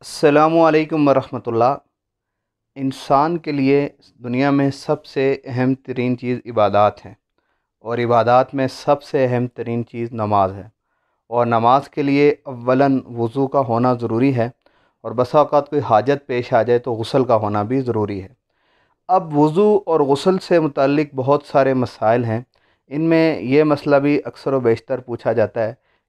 अस्सलामु अलैकुम वरहमतुल्लाह। इंसान के लिए दुनिया में सबसे अहम तरीन चीज़ इबादत है और इबादत में सबसे अहम तरीन चीज़ नमाज है। और नमाज के लिए अव्वलन वज़ू का होना ज़रूरी है और बसा औक़ात कोई हाजत पेश आ जाए तो गुस्ल का होना भी ज़रूरी है। अब वज़ू और गुस्ल से मुतल्लिक़ बहुत सारे मसाइल हैं। इनमें यह मसला भी अक्सर व बेशतर पूछा जाता है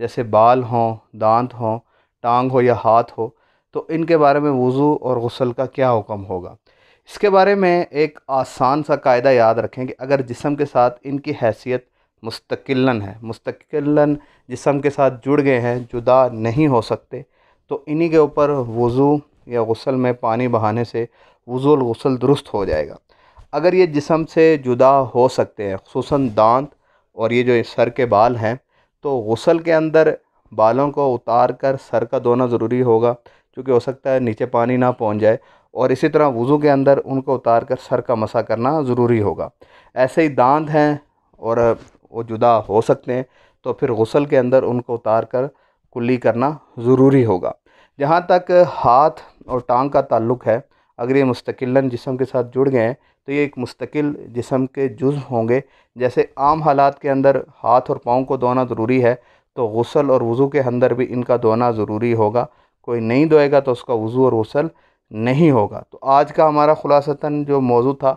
जैसे बाल हों, दांत हों, टांग हो या हाथ हो, तो इनके बारे में वज़ू और गुस्ल का क्या हुक्म होगा। इसके बारे में एक आसान सा कायदा याद रखें कि अगर जिस्म के साथ इनकी हैसियत मुस्तकिलन है, मुस्तकिलन जिस्म के साथ जुड़ गए हैं, जुदा नहीं हो सकते, तो इन्हीं के ऊपर वज़ू या गुस्ल में पानी बहाने से वज़ू और गुस्ल दुरुस्त हो जाएगा। अगर ये जिस्म से जुदा हो सकते हैं, ख़ुसूसन दांत और ये जो सर के बाल हैं, तो गुस्ल के अंदर बालों को उतार कर सर का धोना ज़रूरी होगा, क्योंकि हो सकता है नीचे पानी ना पहुंच जाए। और इसी तरह वज़ू के अंदर उनको उतार कर सर का मसा करना ज़रूरी होगा। ऐसे ही दांत हैं और वो जुदा हो सकते हैं, तो फिर गुस्ल के अंदर उनको उतार कर कुल्ली करना ज़रूरी होगा। जहाँ तक हाथ और टांग का ताल्लुक़ है, अगर ये मुस्तकिलन जिस्म के साथ जुड़ गए हैं तो ये एक मुस्तकिल जिस्म के जुज़ होंगे। जैसे आम हालात के अंदर हाथ और पाँव को धोना ज़रूरी है, तो गुस्ल और वज़ू के अंदर भी इनका धोना ज़रूरी होगा। कोई नहीं धोएगा तो उसका वज़ू और गुस्ल नहीं होगा। तो आज का हमारा ख़ुलासतन जो मौजू था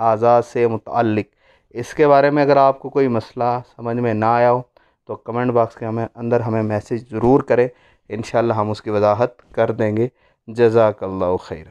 अज़ा से मुतअल्लिक़। इसके बारे में अगर आपको कोई मसला समझ में ना आया हो तो कमेंट बॉक्स के अंदर हमें मैसेज ज़रूर करें, इंशाअल्लाह हम उसकी वजाहत कर देंगे। जज़ाकल्लाहु खैर।